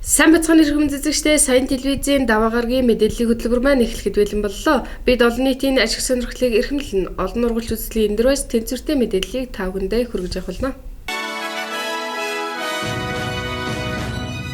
Сайн бацхан ирэх хүндэтгэжтэй сайн телевизийн даваа гарагийн мэдээллийн хөтөлбөр маань эхлэхэд бэлэн боллоо. Бид олон нийтийн ашиг сонирхлыг эрхэмлэн олон ургуулж үзлийн эндэрвэс тэнцвэртэй мэдээллийг та бүхэндээ хүргэж явах болно.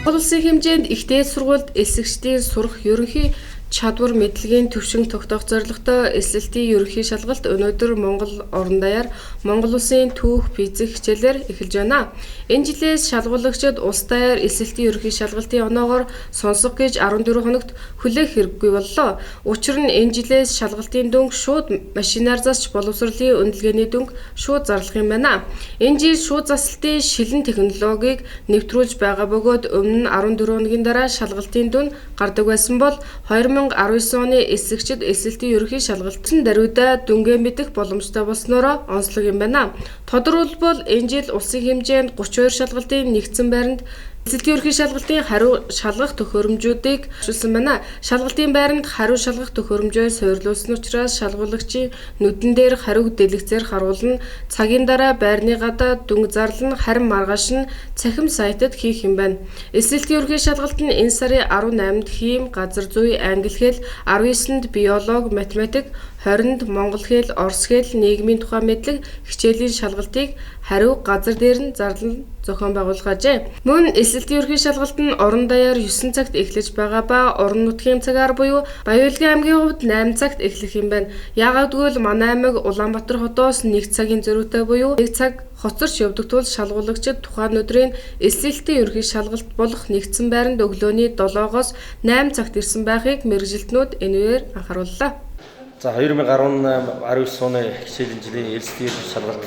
Улсын хэмжээнд ихтэй сургуульд эсэгчдийн сурах ерөнхий чадвар мэдлэгийн төвшин тогтоох зорилготой SLT ерөнхий шалгалт өнөөдөр Монгол орон даяар Монгол Улсын түүх физик хичээлээр эхэлж байна. Энэ жилээс шалгуулагчид улс даяар SLT ерөнхий шалгалтын оноогоор сонсох гэж 14 хоногт хүлээх хэрэггүй боллоо. Учир нь энэ жилээс шалгалтын дүнг шууд машинаар засч боловсролын үнэлгээний дүнг шууд зарлах юм байна. Энэ жил шууд засалтын шилэн технологиг нэвтрүүлж байгаа бөгөөд өмнө нь 14 хоногийн дараа шалгалтын дүн гардаг байсан бол 2019 оны эсэгчид SLT ерөнхий шалгалтын даруйдаа дүнгээ мэдэх боломжтой болсноороо онцлог юм байна. Тодорхойлбол энэ жил улсын хэмжээнд 32 шалгалтын нэгдсэн байранд SLT ерөнхий шалгалтын хариу шалгах төхөөрөмжүүдийг ашигласан байна. Шалгалтын байранд хариу шалгах төхөөрөмжөө суйрлуулсан учраас шалгуулагчийн нүдэн дээр хариу дэлгэцээр харуулна. Цагийн дараа байрны гадаа дүнг зарлан харин маргааш нь цахим сайтад хийх юм байна. SLT ерөнхий шалгалт нь энэ сарын 18-нд хим, газар зүй, англи хэл, 19-нд биологи, математик, 20-нд монгол хэл, орос хэл, нийгмийн тухай мэдлэг хичээлийн шалгалтыг хариу газар дээр нь зарлан зохион байгуулгажээ. Мөн SLT ерөнхий шалгалт нь орон даяар 9 цагт эхлэж байгаа ба орон нутгийн цагаар буюу Баян-Улгийн аймгийн хувьд 8 цагт эхлэх юм байна. Яагаад гэвэл манай аймаг Улаанбаатар хотоос 1 цагийн зөрүүтэй буюу 1 цаг хоцорч явдаг тул шалгуулагчид тухайн өдрийн SLT ерөнхий шалгалт болох нэгдсэн байранд өглөөний 7-оос 8 цагт ирсэн байхыг мэргэжилтнүүд энэгээр анхаарууллаа. За 2019 оны хичээлийн жилийн SLT ерөнхий шалгалт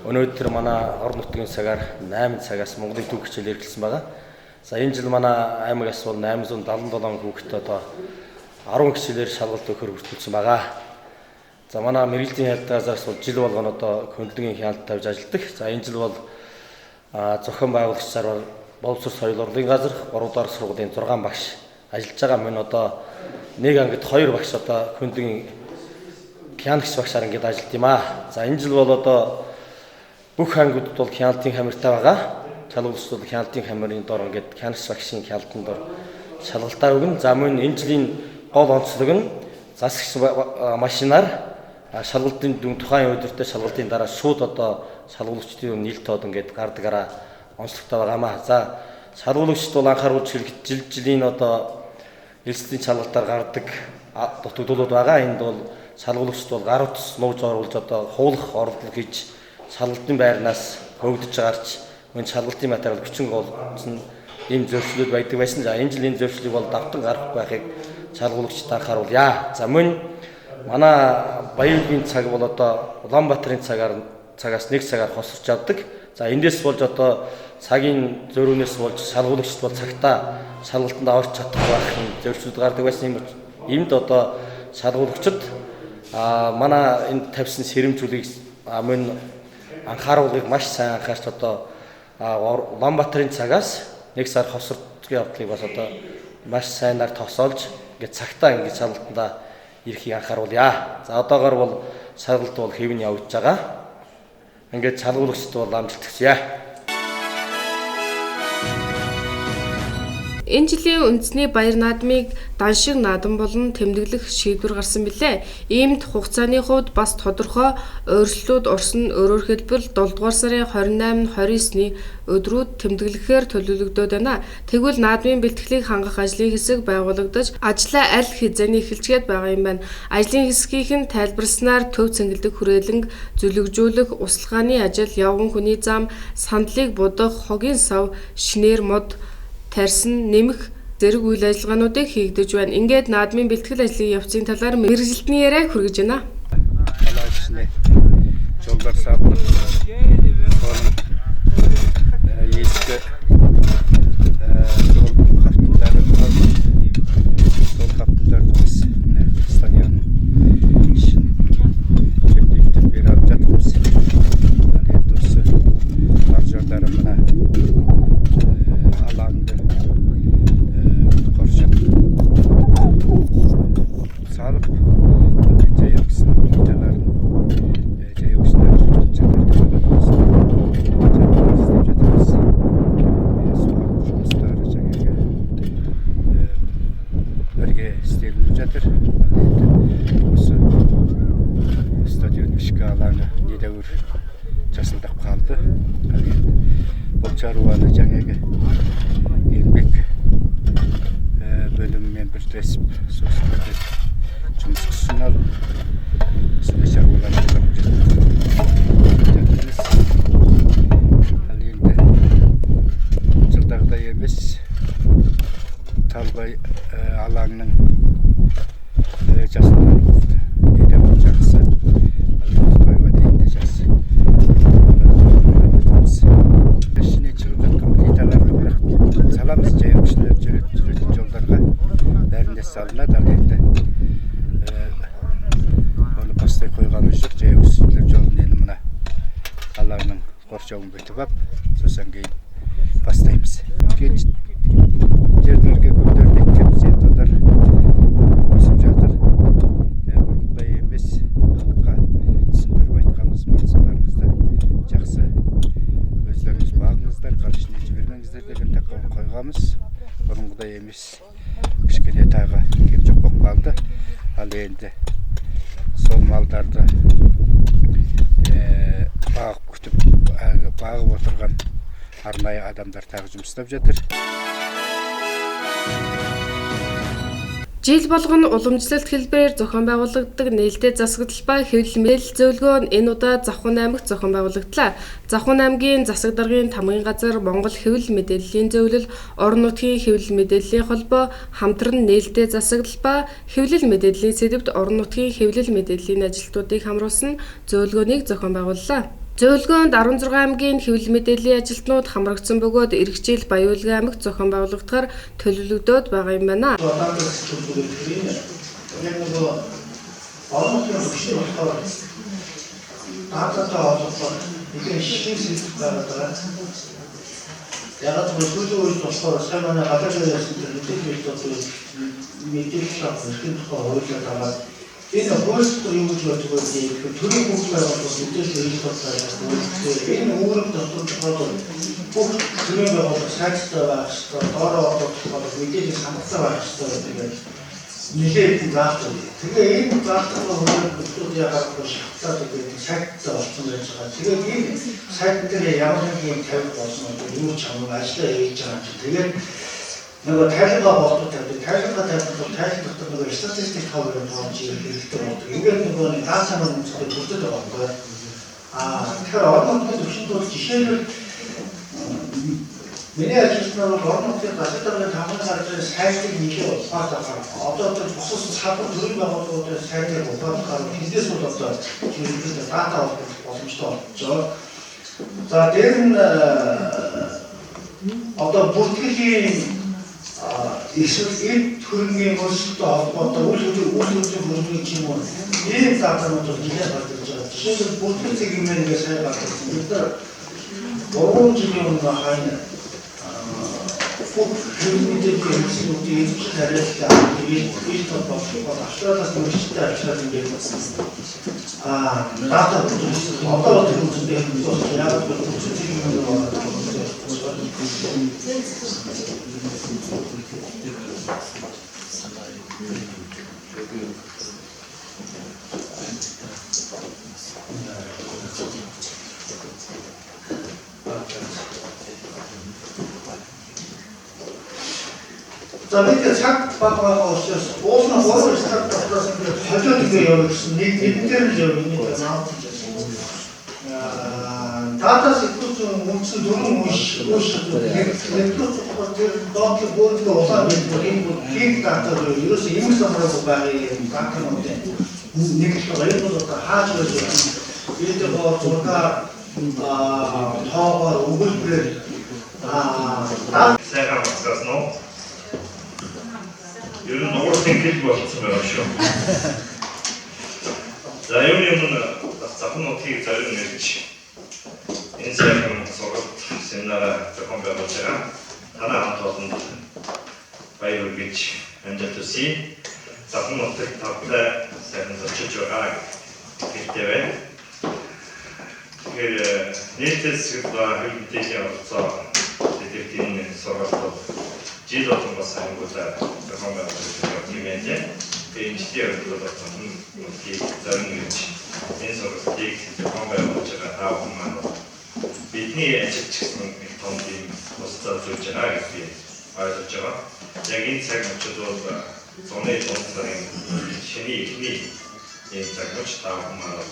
өнөөдөр манай орон нутгийн цагаар 8 цагаас Монголын түүх хичээл эргэлсэн байгаа. За энэ жил манай аймагаас бол 877 хүүхэд одоо 10 хичээлээр шалгалт өгөхөөр бүртгүүлсэн байгаа. За манай мэргэжлийн хялтгаас бол жил болгоно одоо хөндлөгийн хяналт тавьж ажилладаг. За энэ жил бол зохион байгуулагчаар боловсрол соёл урлагийн газар 3 дахь сургуулийн 6 багш ажиллаж байгаа. Мөн одоо нэг ангид 2 багш одоо хөндлөгийн хянагч багшаар ингэж ажилладаг юм аа. За энэ жил бол одоо бүх ангидууд бол хяналтын камертай байгаа. Шалгуулагчид бол хяналтын камерын дор ингээд хянагч багшийн хяналтын дор шалгалтаа өгнө. За мөн энэ жилийн гол онцлог нь засагч машинаар шалгалтын дүн тухайн өдөртөө шалгалтын дараа шууд одоо шалгуулагчдын нийлт тоод ингээд гардагаараа онцлогтой байгаамаа. За шалгуулагчид бол анхааруулж хэлэхэд жилийн одоо SLT-ийн шалгалтаар гардаг дутагдуулууд байгаа. Энд бол шалгуулагчид бол гар утас нууж оруулж одоо хуулах оролдлого хийж шалгалтын байрнаас хөвгдөж байгаарч мөн шалгалтын материал бичиг олсон ийм зөвшлүүд байдаг байсан. За энэ жил энэ зөвшлийг бол давтан гаргах байхыг шалгуулагчид анхааруулъя. За мөн манай Баян-Улгийн цаг бол одоо Улаанбаатарын цагаас 1 цагаар хосорч авдаг. За эндээс болж одоо цагийн зөрүүнээс болж шалгуулагчид бол цагтаа шалгалтанд орж чадах байх зөвшлүүд гардаг байсан. Иймд одоо шалгуулагчид манай энд тавьсан сэрэмжүүлгийг мөн анхааруулгыг маш сайн анхаарч одоо Улаанбаатарын цагаас 1 сар хосордгийн явдлыг бас одоо маш сайнаар тосоолж ингээд цагтаа ингээд шалгалтандаа ирэхийг анхааруулъя. За одоогоор бол шалгалт бол хэвэн явагдаж байгаа. Ингээд шалгуулагчид бол амжилт хүсье. Энэ жилийн үндэсний баяр наадмыг даншиг наадам болон тэмдэглэх шийдвэр гарсан билээ. Иймд хугацааны хувьд бас тодорхой өөрчлөлтүүд орсон. Өөрөөр хэлбэл 7 дугаар сарын 28-29-ний өдрүүд тэмдэглэхээр төлөвлөгдөөд байна. Тэгвэл наадмын бэлтгэлийг хангах ажлын хэсэг байгуулагдаж ажлаа аль хэзээний эхэлчихэд байгаа юм байна. Ажлын хэсгийнх нь тайлбарснаар төв цэнгэлдэх хүрээлэнг зүлэгжүүлэх, услахааны ажил, явган хүний зам, сандлыг будах, хогийн сав, шинээр мод тарьсан нэмэх зэрэг үйл ажиллагаануудыг хийгдэж байна. Ингээд наадмын бэлтгэл ажлын явцын талаар мэргэжилтний яриаг хүргэж байна. жатыр. Осы стадион ішкі алаңы недәуір жасылдап қалды. Бұл шаруаны жаңағы еңбек бөлімімен бірлесіп соғыстарды жұмыс күшін алып осындай шаруаларды жасап жатырмыз. Ал енді жылдағыдай емес Талбай алаңның жасылданып недәуір жақсы. Тойға дейін де жақсы. Ішіне шығып жатқан плиталарды бірақ саламыз, жаяу кісілер жүретін жолдарға бәрінде салынады. Ал енді оны бастай қойғанымыз жоқ. Жаяу кісілер жолын енді мына алаңның қоршауын бүйтіп алып, сосын кейін бастаймыз. Жерлерге гүлдер еккенбіз, енді олар өсіп жатыр. Бұрынғыдай емес, халыққа түсіндіріп айтқанымыз, мақсаттарыңызды жақсы өздеріңіз бағыңыздар, қаржыны жібермеңіздер деген тақауын қойғанбыз. Бұрынғыдай емес, кішкене тағы кем жоқ болып қалды. Ал енді сол малдарды бағып күтіп, бағып отырған арнайы адамдар тағы жұмыстап жатыр. Жил болгон уламжлалт хэлбэрээр зохион байгуулагддаг нээлттэй засаглал ба хэвлэл мэдээлэл зөвлөгөө нь энэ удаа Завхан аймагт зохион байгуулагдлаа. Завхан аймгийн засаг даргын тамгын газар Монгол хэвлэл мэдээллийн зөвлөл, орон нутгийн хэвлэл мэдээллийн холбоо хамтран нээлттэй засаглал ба хэвлэл мэдээллийн сэдэвт орон нутгийн хэвлэл мэдээллийн ажилтнуудыг хамруулсан зөвлөгөөнийг зохион байгууллаа. Зөвлөгөөнд 16 аймгийн хэвлэл мэдээллийн ажилтнууд хамрагдсан бөгөөд эх жил Баяулгын аймагт зохион байгуулагдахаар төлөвлөгдөөд байгаа юм байна. Энэ хөөсөлтөөр юм гэж боддог байх. Төрийн хөгжил байгууллагууд мэдээлэл хийж байгаа. Энэ үүрэг дотор бүх төрийн байгууллага сайжтай байх хэрэгтэй. Доороо орох мэдээлэл хангалттай байх хэрэгтэй гэдэг нэлээд заасан. Тэгээ энэ заасан өөрөөр хэлбэл яагаад шалтгаалаад гэдэг сайжтай болсон байж байгаа. Тэгээ энэ сайт дээр ямар нэгэн тавих болсон юм чамд ажиллаа хийж байгаа юм. Тэгээд нөгөө тайлбар болдог тавьдаг. Тайлбар тавьдаг дотор нөгөө статистик хаврын тоон чигээр хэрэгтэй болдог. Ингээд нөгөө дата маань зөвхөн бүрдээд байгаа юм байна. Тэгэхээр орон нутгийн төвшөнд жишээлбэл миний ажилтнаар орон нутгийн засаг даргын тамгын газрын сайтыг нэгэ ухаад байгаа. Одоо бусад салбар төрийн байгууллагуудын сайтыг ухаад байгаа. Тэндээс бол одоо жишээлбэл дата олох боломжтой болчихоо. За дээр нь одоо бүртгэлийн эсвэл энэ төрлийн өөрсдөө холбоотой үйл хөдлөлийн хөрөнгөний ч юм уу ийм датанууд нэлээд гарч ирж байгаа. Жишээлбэл бүртгэл сегментгээ сайн гаргасан. Бид нар 3 жилийн өмнө хаяа хөрөнгөний хэрэгслүүдийн эзэмшил хариуцлага ийм толгойд Австралиас нэршилтэй ажиллаад ингээд дата бүртгэл одоо төрөлцөндөө яг бүртгэл сегментээ болоод за бид цаг багаа учраас уулна гол стартапаас ингээд хожоод ингэ явуулсан нэг дээр л явуулна дата сэтгүүлч үнсэн дөрвөн үш нэгдүгээр тэр дот бүрд улаан энэ дата ерөөс юм самраг байгаа юм датанууд нэг л хоёр бол хааж байж байгаа. Бид гоо зурга тоогоор өгүүлбэрээр сайхан багсаасан. Ер нь уурсан хэл болсон байгаа шүү. За юм Завхан нутгийг зориулж нэрч энэ сайхан сургалт семинар зохион байгуулж байгаа. Танай хамт олонд баяр хүргэж амжилт хүсье. Завхан нутгийг тавтай сайхан зочилж байгаа хэрэгтэй байна. Тэгэхээр нийтээс хэвлэл мэдээллийн оролцоо гэдэг энэ сургалтууд жил болгон бас ангуулаар зохион байгуулж байгаа юм байна. инженер болоод нутгийг зарим гэж энэ сургалтыг зохион байгуулж байгаа та бүхэн маань бидний ажилч гэсэн нэг том тийм тусдаа зүйлж байгаа гэж би ойлгож байгаа. Яг энэ цаг мөчид бол зуны дундарын шиний эхний энэ цаг мөч та бүхэн маань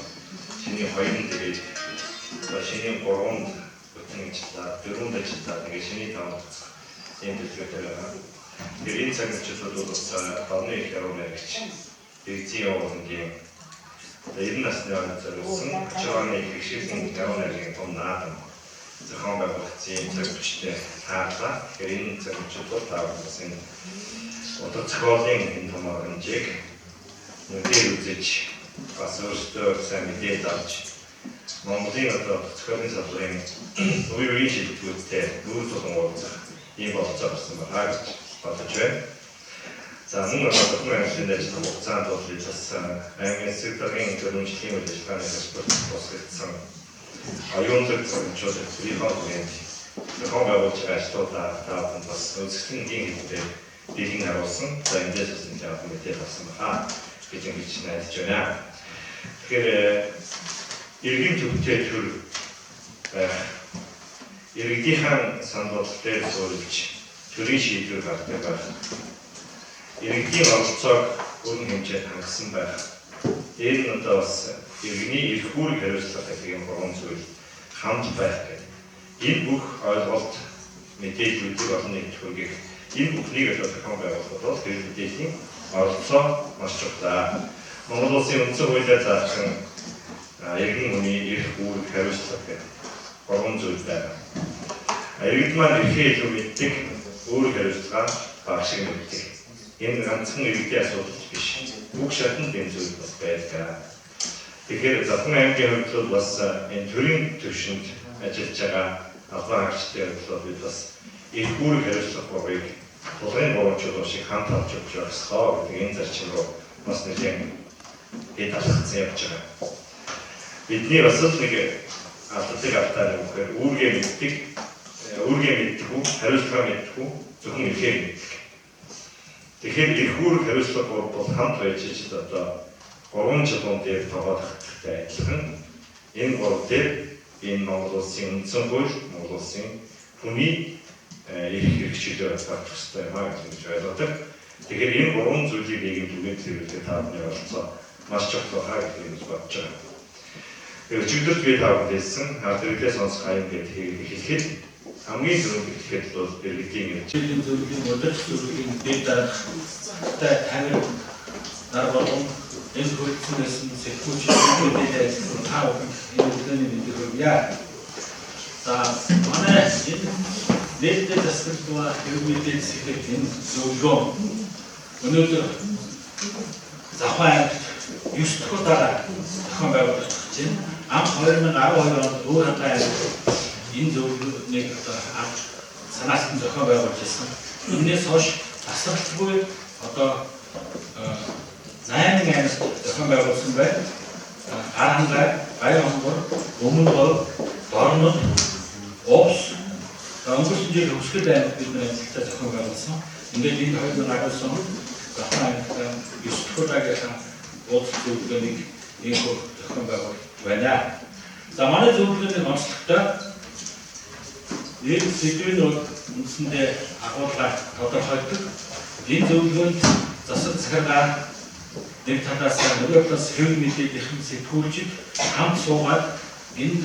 шиний 2 дээрээ шиний 3 бүтэн жилдээ 4 жилдээ нэг шиний 5 энэ төлөвтэй байгаа. Тэр энэ цаг мөчид бол бас орны их яруулагч дэгцийн явуулангийн 90 насны оны зориулсан очооны их шигшин яруулагийн том наадам зохион байгуулалтын цаг мөчтэй хаалаа. Тэгэхээр энэ цаг мөчид бол та бүхэн одоо зохиолын энэ том хэмжээг нүдээр үзэж бас өөрсдөө сайн мэдээд авч Монголын одоо зохиолын салбарын үе үеийн шийдвэрүүдтэй нүүр тулан уулзах ийм болцоо болсон байна гэж бодож байна. За мөн одоо хүмүүстийн ажил хугацаанд бол бас аймгийн секторын төлөмжлийн үйл ажиллагааны экспорт босгогдсон оюунлаг зөвлөлт референдум зохион байгуулж байгаа ажлуудаа тааван бас үзэсгэлэнгийн хэлбэрээр дэлгэн харуулсан. За эндээс бас нэг яг мэдээ авсан байна гэж найдаж байна. Тэгэхээр иргэн төвтэй төр иргэдийнхэн санал бодлого дээр суурилж төрийн шийдвэр гаргадаг байх. Иргэдийн оролцоог өрн хэмжээнд хангасан байх. Энэ нь одоо бас иргэний эрх үүрэг хариуцлага гэх юм гурван зүйл хамт байх гэдэг. Энэ бүх ойлголт мэдээллүүдийг олон нийтэд хүргэх энэ бүхнийг зохион байгуулах бол тэр мэдээллийн оролцоо маш чухал. Монгол Улсын үндсэн хуулиар заасан иргэн хүний эрх үүрэг хариуцлага гэдэг гурван зүйл байна. Иргэд маань эрхээ илүү мэддэг, үүрэг хариуцлага баг шиг мэддэг. Энэ ганцхан иргэдийн асуудал биш. Бүх шатнд энэ зүйл бас байдаг. Тэгэхээр Завхан аймгийн хувьд бас энэ төрийн төвшөнд ажиллаж байгаа албан хаагчдын хувьд бид бас эрх үүрэг хариуцлага багыг тулгын гуравчууд шиг хамт авч явж байх ёстой гэдэг энэ зарчим руу бас нэлээд хэд алхацсан явж байгаа. Бидний бас л нэг алддаг алдаа нөхөр үүргээ мэддэг, үү, хариуцлага мэддэг үү, зөвхөн эрхээ мэддэг. Тэгэхээр эрх үүрэг хариуцлага бол хамт байж ч одоо 3 жилийн дээр тоглохтой адилхан энэ гол дээр энэ Монгол Улсын үндсэн хууль, Монгол Улсын хүний эрх хэрэгжүүлэлт байх ёстой юм аа гэж ойлгодог. Тэгэхээр энэ 3 зүйлийг нийгэмдүүлээд зэрэгтэй таавны оролцоо маш чухал хаа гэж бодож байгаа. Өчигдөр би таавд хэлсэн хардрэглээ сонсох аян гэдэг хэлэхэд хамгийн түрүүнд хэлэхэд бол иргэдийн иргэдийн зөвлөлийн удирдах зөвлөлийн дэд дараатай танил нар болон энэ хөлтнөөс нь сэтгүүлчдийн ажил тав энэ үгний мэдээлэл яа. За манай энэ дэд засварлага хэрэгмэдийн сэтэд энэ зөвлөгөө өнөөдөр Завхан 9 дахь удаа зохион байгуулагдаж байна. Анх 2012 онд өөр хатаа энэ зөвлөгөөнийг авч санаалт нь зохион байгуулж байсан. Энээс хойш тасралтгүй одоо 8 аймагт зохион байгуулсан байна. Арангаа, Баянхангар, Өмнөгов, Дорнод, Овс, өнгөрсөн жил Өсгөл аймагт бид нэр зохион байгуулсан. Ингээд энэ 2010 онд Завхан аймагт 9 дахь удаагийн уулзалт зөвлөгөөнийг энэ зохион байгуулж байна. За манай зөвлөгөөний онцлогтой энэ сэдвийн үндсэндээ агуулгаар тодорхойлдог. Энэ зөвлөгөөнд засаг захиргаа нэг талаас нөгөө талаас хэв мэдээллийн сэтгүүлчид хамт суугаад энэ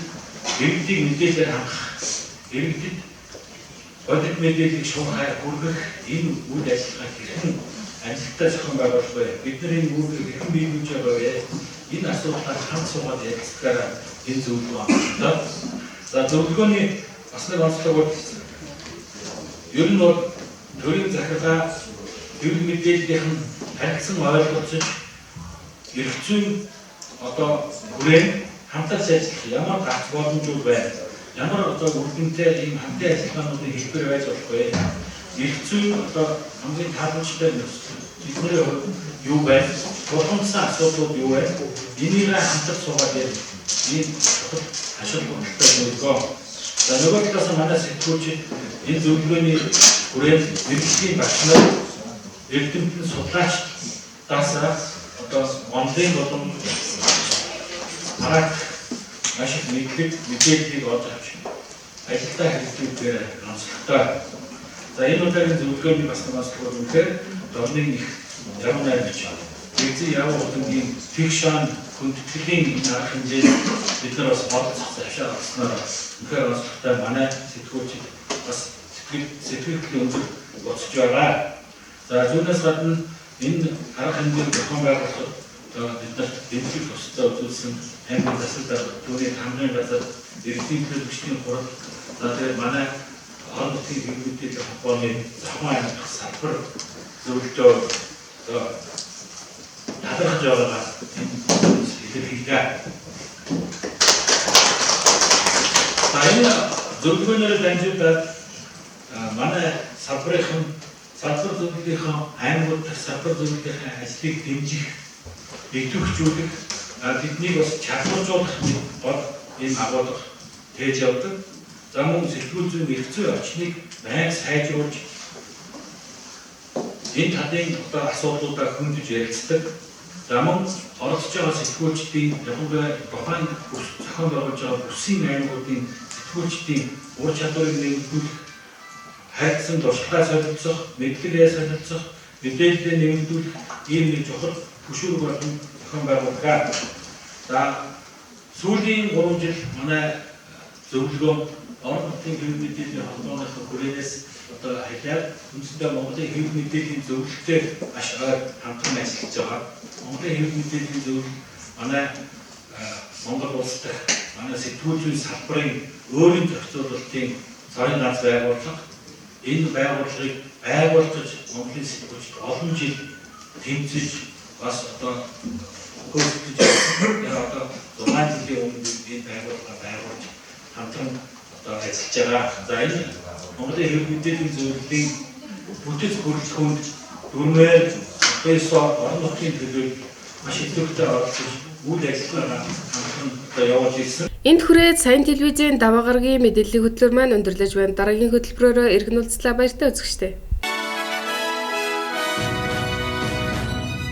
иргэдийг мэдээлэлээр хангах, иргэдэд бодит мэдээллийг шуурхай хүргэх энэ үйл ажиллагааг хэрхэн амжилттай зохион байгуулах вэ? Бид нар энэ үүргийг хэрхэн биелүүлж байгаа вэ? Энэ асуудлаар хамт суугаад ярилцлагаараа энэ зөвлөгөө авчихлаа. За зөвлөгөөний бас нэг онцлог бол ер нь бол төрийн захиргаа хэв мэдээллийн харилцан ойлгоцож эрх зүйн одоо хүрээнд хамтарч ажиллах ямар гац боломжууд байна? Ямар одоо үрдөнтэй ийм хамтын ажиллагаануудын хэлбэр байж болох вэ? Эрх зүйн одоо хамгийн таалагдчихтай бидний юу байна? Тулгамдсан асуудлууд юу байна? Энийг хамтарч суугаад ийм ашиг болтой зөвлөгөө. За нөгөө талаас манай сэтгүүлчид энэ зөвлөгөөний хүрээнд мэргэжлийн багш нар, эрдэмтэн судлаач даасаа одоо онлайн болон хараад маш их мэдээллийг олж авч ажилтаа хэрэглүүлэхээр онцлогтой. За энэ удаагийн зөвлөгөөний бас үнэхээр дорныг их 68 гэж Эцэг яваа хөтөнгийн фикшн хүндэтгэлийн арга хэмжээ бид нар бас бодцох завшаа авснаар үнэхээр онцлогтой манай сэтгүүлч бас сэтгэлийн өндөр боцож байгаа. За түүнээс гадна энэ арга хэмжээ зохион байгуулалт бид нар дэмжих тусдаа үзүүлсэн аймгийн засаг дарга түүний хамгийн газар иргэдийн төлөвчдийн хурал за тэгээд манай орон нутгийн хэлбэрийн холбооны зохион аймаг салбар зөвлөлтөөр талархаж байгаагаа илэрхийлээ. За энэ зөвлөгөөнөөр дамжуулаад манай салбар зөвлөлтийн аймагуд салбар зөвлөлтийн ажлыг дэмжих, идэвхжүүлэх, тэднийг бас чадваржуулах бод энэ агуулга тээж явдаг. За мөн сэтгүүл зүйн эрх зүйн орчныг байнга сайжруулж энэ талын одоо асуудлуудаа хөндөж ярилцдаг. За мөн оролцож байгаа сэтгүүлчдийн явган тухайн зохион байгуулж байгаа бүсийн аймагуудын сэтгүүлчдийн ур чадварыг нэмэгдүүлэх, хайрцан туршлагаа солилцох, мэдлэгээ солилцох, мэдээлэлээ нэмэгдүүлэх ийм нэг чухал түвшүүр болон зохион байгуулдаг. За сүүлийн 3 жил манай зөвлөгөө орон нутгийн хэв мэдээллийн холбооны хүрээнээс одоо хайлаад үндсэндээ Монголын хэв мэдээллийн зөвлөлтөд маш хамтран ажиллаж байгаа. Монголын хэв мэдээллийн зөвлөл манай Монгол улс дахь манай сэтгүүл зүйн салбарын өөрийн зохицуулалтын цорын ганц байгууллага энэ байгууллагыг байгуулж Монголын сэтгүүлчид олон жил тэмцэж бас одоо хөөцөж одоо 6 жилийн өмнө энэ байгууллага байгуулж хамтран одоо ажиллаж байгаа. За энэ Монголын хэв мэдээллийн зөвлөлийн бүтэц бүрэлдэхүүнд дөрмээр бэсо орон нутгийн төлөв маш идэвхтэй оролцож үйл ажиллагаа хамтран одоо явуулж ирсэн. Энд хүрээд Сайн телевизийн даваа гарагийн мэдээллийн хөтлөөр маань өндөрлөж байна. Дараагийн хөтөлбөрөөр иргэн уулзлаа баяртай үзэгчдээ.